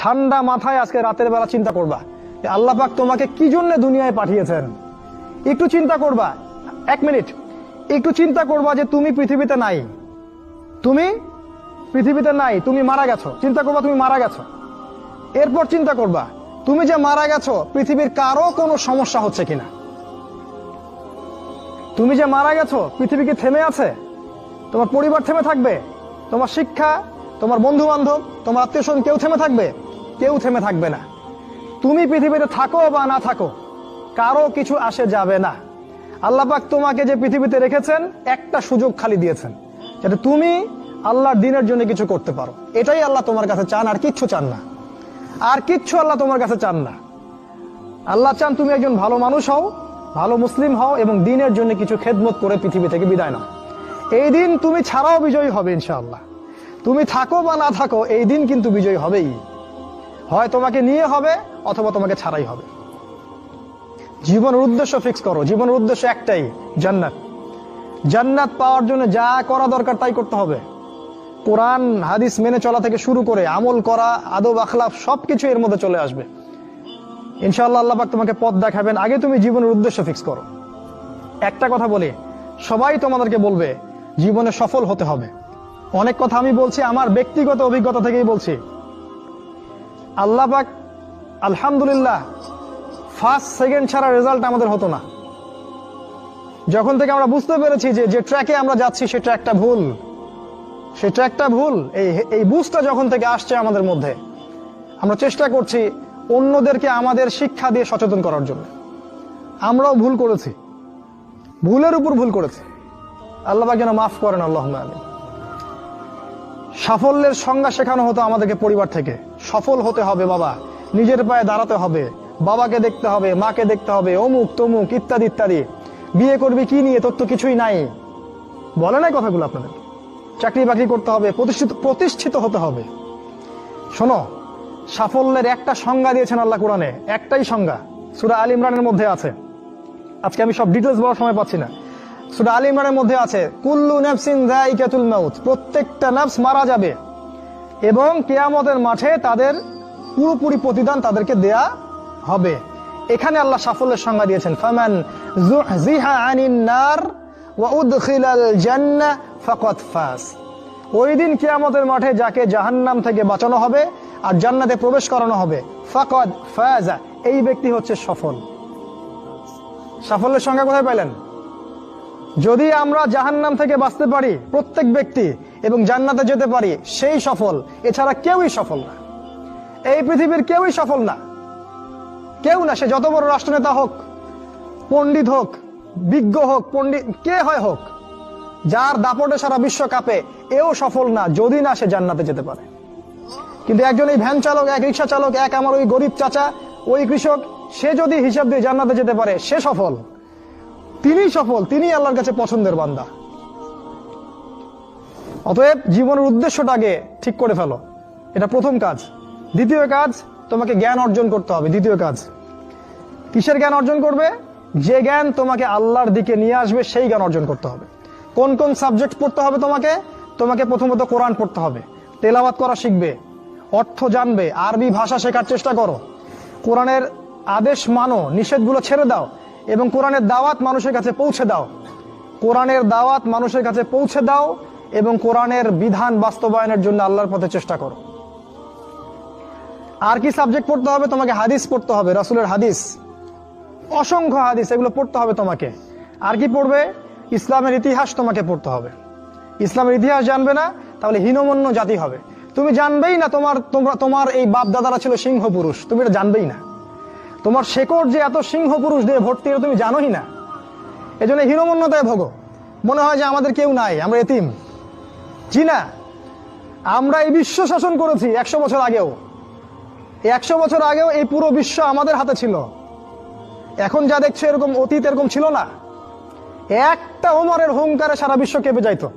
ঠান্ডা মাথায় আজকে রাতের বেলা চিন্তা করবা যে আল্লাহ পাক তোমাকে কি জন্য দুনিয়ায় পাঠিয়েছেন। একটু চিন্তা করবা, 1 মিনিট একটু চিন্তা করবা যে তুমি পৃথিবীতে নাই, তুমি পৃথিবীতে নাই, তুমি মারা গেছো। চিন্তা করবা তুমি মারা গেছো। এরপর চিন্তা করবা তুমি যে মারা গেছো পৃথিবীর কারো কোনো সমস্যা হচ্ছে কিনা। তুমি যে মারা গেছো পৃথিবী কি থেমে আছে? তোমার পরিবার থেমে থাকবে? তোমার শিক্ষা, তোমার বন্ধু বান্ধব, তোমার আত্মীয় স্বজন কেউ থেমে থাকবে? কেউ থেমে থাকবে না। তুমি পৃথিবীতে থাকো বা না থাকো কারো কিছু আসে যাবে না। আল্লাহ পাক তোমাকে যে পৃথিবীতে রেখেছেন একটা সুযোগ খালি দিয়েছেন যাতে তুমি আল্লাহর দ্বীনের জন্য কিছু করতে পারো। এটাই আল্লাহ তোমার কাছে চান, আর কিচ্ছু চান না। আর কিচ্ছু আল্লাহ তোমার কাছে চান না। আল্লাহ চান তুমি একজন ভালো মানুষ হও, ভালো মুসলিম হও এবং দ্বীনের জন্য কিছু খেদমত করে পৃথিবী থেকে বিদায় নাও। এই দিন তুমি ছাড়াও বিজয়ী হবে ইনশাআল্লাহ। তুমি থাকো বা না থাকো এই দিন কিন্তু বিজয়ী হবেই। হয় তোমাকে নিয়ে হবে অথবা তোমাকে ছাড়াই হবে। জীবনের উদ্দেশ্য ফিক্স করো। জীবনের উদ্দেশ্য একটাই, জান্নাত। জান্নাত পাওয়ার জন্য যা করা দরকার তাই করতে হবে। কোরআন হাদিস মেনে চলা থেকে শুরু করে আমল করা, আদব আখলাক সবকিছু এর মধ্যে চলে আসবে ইনশাআল্লাহ। আল্লাহ পাক তোমাকে পথ দেখাবেন। আগে তুমি জীবনের উদ্দেশ্য ফিক্স করো। একটা কথা বলি, সবাই তোমাদেরকে বলবে জীবনে সফল হতে হবে। অনেক কথা আমি বলছি আমার ব্যক্তিগত অভিজ্ঞতা থেকেই বলছি। আল্লাহ পাক আলহামদুলিল্লাহ ফার্স্ট সেকেন্ড ছাড়া রেজাল্ট আমাদের হতো না। যখন থেকে আমরা বুঝতে পেরেছি যে ট্র্যাকে আমরা যাচ্ছি সে ট্র্যাকটা ভুল, সে ট্র্যাকটা ভুল, এই বুঝটা যখন থেকে আসছে আমাদের মধ্যে, আমরা চেষ্টা করছি অন্যদেরকে আমাদের শিক্ষা দিয়ে সচেতন করার জন্য। আমরাও ভুল করেছি, ভুলের উপর ভুল করেছি। আল্লাহ পাক যেন মাফ করেন, আল্লাহুম্মা আমিন। সাফল্যের সংজ্ঞা শেখানো হতো আমাদেরকে পরিবার থেকে। সফল হতে হবে বাবা, নিজের পায়ে দাঁড়াতে হবে, বাবাকে দেখতে হবে, মাকে দেখতে হবে, অমুক তমুক ইত্যাদি ইত্যাদি। বিয়ে করবি কি নিয়ে, তোর তো কিছুই নাই, বলে নাই কথাগুলো আপনাদের। চাকরি বাকরি করতে হবে, প্রতিষ্ঠিত হতে হবে। শোনো, সাফল্যের একটা সংজ্ঞা দিয়েছেন আল্লাহ কোরআনে, একটাই সংজ্ঞা, সূরা আল ইমরানের মধ্যে আছে। আজকে আমি সব ডিটেলস বলার সময় পাচ্ছি না। সূরা আল ইমরানের মধ্যে আছে কুল্লু নাফসিন যায়িকাতুল মাউত, প্রত্যেকটা নফস মারা যাবে এবং কিয়ামতের মাঠে তাদের পুরোপুরি প্রতিদান তাদেরকে দেয়া হবে। এখানে আল্লাহ সাফল্যের সংজ্ঞা দিয়েছেন, ফামান যুহজিহা আনিন নার ওয়া উদখিলাল জান্নাহ ফাকাদ ফাজ। ওই দিন কিয়ামতের মাঠে যাকে জাহান্নাম থেকে বাঁচানো হবে আর জান্নাতে প্রবেশ করানো হবে, ফাকাদ ফাজা, এই ব্যক্তি হচ্ছে সফল। সাফল্যের সংজ্ঞা কোথায় পাইলেন? যদি আমরা জাহান্নাম থেকে বাঁচতে পারি প্রত্যেক ব্যক্তি এবং জান্নাতে যেতে পারি, সেই সফল। এছাড়া কেউই সফল না, এই পৃথিবীর কেউই সফল না, কেউ না। সে যত বড় রাষ্ট্রনেতা হোক, পণ্ডিত হোক, বিজ্ঞ হোক, পণ্ডিত কে হয় হোক, যার দাপটে সারা বিশ্ব কাঁপে, এও সফল না যদি না সে জান্নাতে যেতে পারে। কিন্তু একজন এই ভ্যান চালক, এক রিক্সা চালক, এক আমার ওই গরিব চাচা, ওই কৃষক, সে যদি হিসাব দিয়ে জান্নাতে যেতে পারে, সে সফল। তিনি সফল, তিনি আল্লাহর কাছে পছন্দের বান্দা। অতএব জীবনের উদ্দেশ্যটাকে ঠিক করে ফেলো, এটা প্রথম কাজ। দ্বিতীয় কাজ, তোমাকে জ্ঞান অর্জন করতে হবে। দ্বিতীয় কাজ, কিসের জ্ঞান অর্জন করবে? যে জ্ঞান তোমাকে আল্লাহর দিকে নিয়ে আসবে সেই জ্ঞান অর্জন করতে হবে। কোন কোন সাবজেক্ট পড়তে হবে তোমাকে? তোমাকে প্রথমত কোরআন পড়তে হবে, তেলাওয়াত করা শিখবে, অর্থ জানবে, আরবি ভাষা শেখার চেষ্টা করো, কোরআনের আদেশ মানো, নিষেধগুলো ছেড়ে দাও এবং কোরআনের দাওয়াত মানুষের কাছে পৌঁছে দাও। কোরআনের দাওয়াত মানুষের কাছে পৌঁছে দাও এবং কোরআনের বিধান বাস্তবায়নের জন্য আল্লাহর পথে চেষ্টা করো। আর কি সাবজেক্ট পড়তে হবে? তোমাকে হাদিস পড়তে হবে, রাসূলের হাদিস, অসংখ্য হাদিস, এগুলো পড়তে হবে তোমাকে। আর কি পড়বে? ইসলামের ইতিহাস তোমাকে পড়তে হবে। ইসলামের ইতিহাস জানবে না তাহলে হীনমন্য জাতি হবে। তুমি জানবেই না তোমার এই বাপ দাদারা ছিল সিংহ পুরুষ, তুমি এটা জানবেই না। তোমার শেকড় যে এত সিংহ পুরুষ দিয়ে ভর্তি, এটা তুমি জানোই না। এজন্য হীনমন্যতায় ভোগো, মনে হয় যে আমাদের কেউ নাই, আমরা এতিম। জি না, আমরা এই বিশ্ব শাসন করেছি 100 বছর আগেও। 100 বছর আগেও এই পুরো বিশ্ব আমাদের হাতে ছিল। এখন যা দেখছো এরকম অতীত এরকম ছিল না। একটা ওমরের হুঙ্কারে সারা বিশ্ব কেঁপে যাইতো।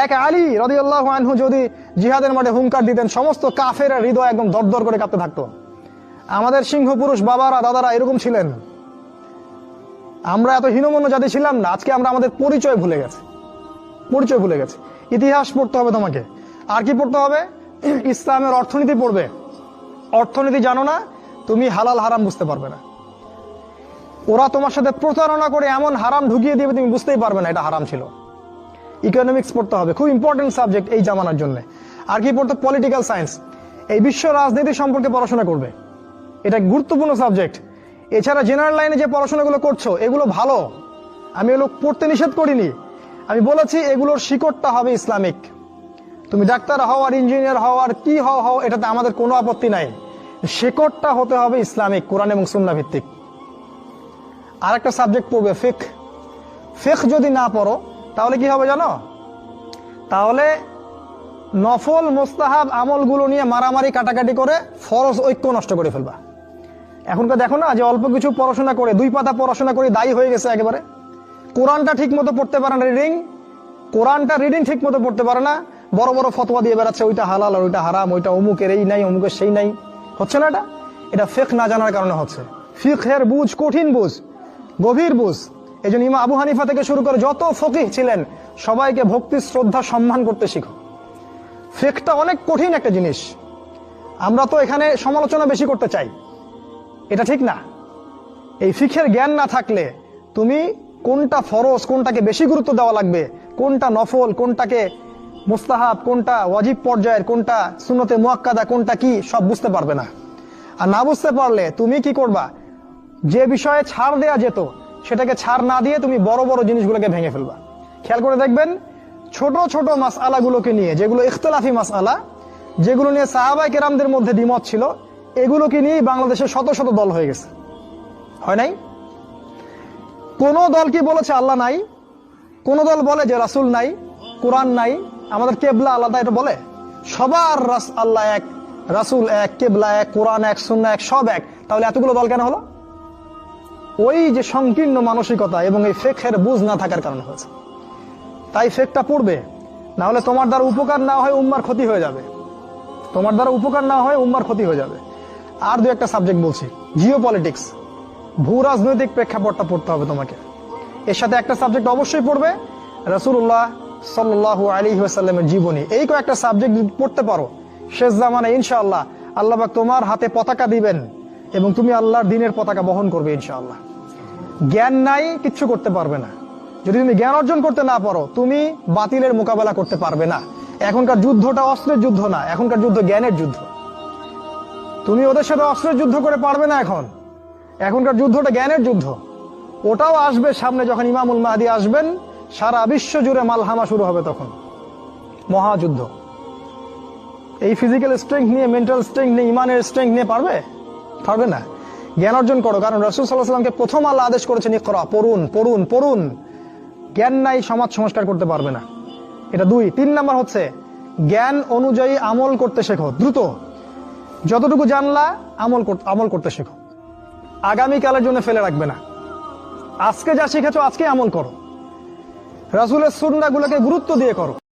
এক আলী রাদিয়াল্লাহু আনহু যদি জিহাদের মাঠে হুঙ্কার দিতেন, সমস্ত কাফেরের হৃদয় একদম দরদর করে কাঁপতে থাকতো। আমাদের সিংহ পুরুষ বাবারা দাদারা এরকম ছিলেন। আমরা এত হীনমন্য জাতি ছিলাম না। আজকে আমরা আমাদের পরিচয় ভুলে গেছি, পরিচয় ভুলে গেছি। ইতিহাস পড়তে হবে তোমাকে। আর কি পড়তে হবে? ইসলামের অর্থনীতি পড়বে, অর্থনীতি জানো না, তুমি হালাল হারাম বুঝতে পারবে না। ওরা তোমার সাথে প্রতারণা করে এমন হারাম ঢুকিয়ে দিবে তুমি বুঝতেই পারবে না এটা হারাম ছিল। ইকোনমিক্স পড়তে হবে, খুব ইম্পর্টেন্ট সাবজেক্ট এই জামানার জন্য। আর কি পড়তে? পলিটিক্যাল সায়েন্স, এই বিশ্ব রাজনীতি সম্পর্কে পড়াশোনা করবে, এটা গুরুত্বপূর্ণ সাবজেক্ট। এছাড়া জেনারেল লাইনে যে পড়াশোনাগুলো করছো এগুলো ভালো, আমি এগুলো পড়তে নিষেধ করিনি। আমি বলেছি এগুলোর শিকড়টা হবে ইসলামিক। তুমি ডাক্তার হও আর ইঞ্জিনিয়ার হও আর কি হও এটাতে আমাদের কোনো আপত্তি নাই, শিকড়টা হতে হবে ইসলামিক, কোরআন এবং সুন্নাহ ভিত্তিক। আর একটা সাবজেক্ট পড়বে ফিকহ। ফিকহ যদি না পড়ো তাহলে কি হবে জানো? তাহলে নফল মোস্তাহাব আমলগুলো নিয়ে মারামারি কাটাকাটি করে ফরজ ঐক্য নষ্ট করে ফেলবা। এখনকার দেখো না যে অল্প কিছু পড়াশোনা করে, 2 পাতা পড়াশোনা করে দায়ী হয়ে গেছে একেবারে। কোরআনটা ঠিক মতো পড়তে পারে না, কোরআনটা রিডিং ঠিক মতো পড়তে পারে না, বড় বড় ফতোয়া দিয়ে বেড়াচ্ছে ওইটা হালাল আর ওইটা হারাম, ওইটা অমুকের এই নাই অমুকের সেই নাই। হচ্ছে না এটা ফিকহ না জানার কারণে হচ্ছে। ফিকহের বুঝ কঠিন বুঝ, গভীর বুঝ। এই জন্য ইমাম আবু হানিফা থেকে শুরু করে যত ফকিহ ছিলেন সবাইকে ভক্তি শ্রদ্ধা সম্মান করতে শিখো। ফিকহটা অনেক কঠিন একটা জিনিস। আমরা তো এখানে সমালোচনা বেশি করতে চাই, এটা ঠিক না। এই ফিকহের জ্ঞান না থাকলে তুমি কোনটা ফরজ, কোনটাকে বেশি গুরুত্ব দেওয়া লাগবে, কোনটা নফল, কোনটাকে মুস্তাহাব, কোনটা ওয়াজিব পর্যায়ের, কোনটা সুন্নতে মুআক্কাদা, কোনটা কি সব বুঝতে পারবে না। আর না বুঝতে পারলে তুমি কি করবা? যে বিষয়ে ছাড় দেয়া যেত সেটাকে ছাড় না দিয়ে তুমি বড় বড় জিনিসগুলোকে ভেঙে ফেলবা। খেয়াল করে দেখবেন ছোট ছোট মাসআলাগুলোকে নিয়ে, যেগুলো ইখতিলাফি মাসআলা, যেগুলো নিয়ে সাহাবায়ে কেরামদের মধ্যে দ্বিমত ছিল, এগুলোকে নিয়ে বাংলাদেশে শত শত দল হয়ে গেছে। হয় নাই? কোন দল কি বলেছে আল্লাহ নাই? কোন দল বলে যে রাসূল নাই, কোরআন নাই, আমাদের কেবলা আলাদা, এটা বলে? সবার আল্লাহ এক, রাসূল এক, কেবলা এক, কোরআন এক, সুন্নাহ এক, সব এক। তাহলে এতগুলো দল কেন হলো? ওই যে সংকীর্ণ মানসিকতা এবং এই ফিকহের বুঝ না থাকার কারণে হয়েছে। তাই ফিকহটা পড়বে, না হলে তোমার দ্বারা উপকার না হয় উম্মার ক্ষতি হয়ে যাবে। তোমার দ্বারা উপকার না হয় উম্মার ক্ষতি হয়ে যাবে। আর 2-1টা সাবজেক্ট বলছি, জিও পলিটিক্স, ভূ রাজনৈতিক প্রেক্ষাপটটা পড়তে হবে তোমাকে। এর সাথে একটা সাবজেক্ট অবশ্যই পড়বে রাসূলুল্লাহ সাল্লাল্লাহু আলাইহি ওয়াসাল্লামের জীবনী। এই কয়েকটা সাবজেক্ট পড়তে পারো, শেষ জামানায় ইনশাআল্লাহ আল্লাহ পাক তোমার হাতে পতাকা দিবেন এবং তুমি আল্লাহর দ্বীনের পতাকা বহন করবে ইনশাআল্লাহ। জ্ঞান নাই, কিচ্ছু করতে পারবে না। যদি তুমি জ্ঞান অর্জন করতে না পারো তুমি বাতিলের মোকাবেলা করতে পারবে না। এখনকার যুদ্ধটা অস্ত্রের যুদ্ধ না, এখনকার যুদ্ধ জ্ঞানের যুদ্ধ। তুমি ওদের সাথে অস্ত্রের যুদ্ধ করে পারবে না। এখনকার যুদ্ধটা জ্ঞানের যুদ্ধ। ওটাও আসবে সামনে, যখন ইমামুল মাহদী আসবেন সারা বিশ্ব জুড়ে মালহামা শুরু হবে, তখন মহাযুদ্ধ। এই ফিজিক্যাল স্ট্রেংথ নিয়ে, মেন্টাল স্ট্রেংথ নিয়ে, ইমানের স্ট্রেংথ নিয়ে পারবে না। জ্ঞান অর্জন করো, কারণ রাসূল সাল্লাল্লাহু আলাইহি ওয়াসাল্লামকে প্রথম আল্লাহ আদেশ করেছেন ইকরা, পড়ুন পড়ুন পড়ুন। জ্ঞান নাই, সমাজ সংস্কার করতে পারবে না। এটা 2। 3 নাম্বার হচ্ছে জ্ঞান অনুযায়ী আমল করতে শেখো দ্রুত। যতটুকু জানলা আমল করতে শেখো, আগামীকালের জন্য ফেলে রাখবে না। আজকে যা শিখেছো আজকে আমল করো, রাসূলের সুন্নাহগুলোকে গুরুত্ব দিয়ে করো।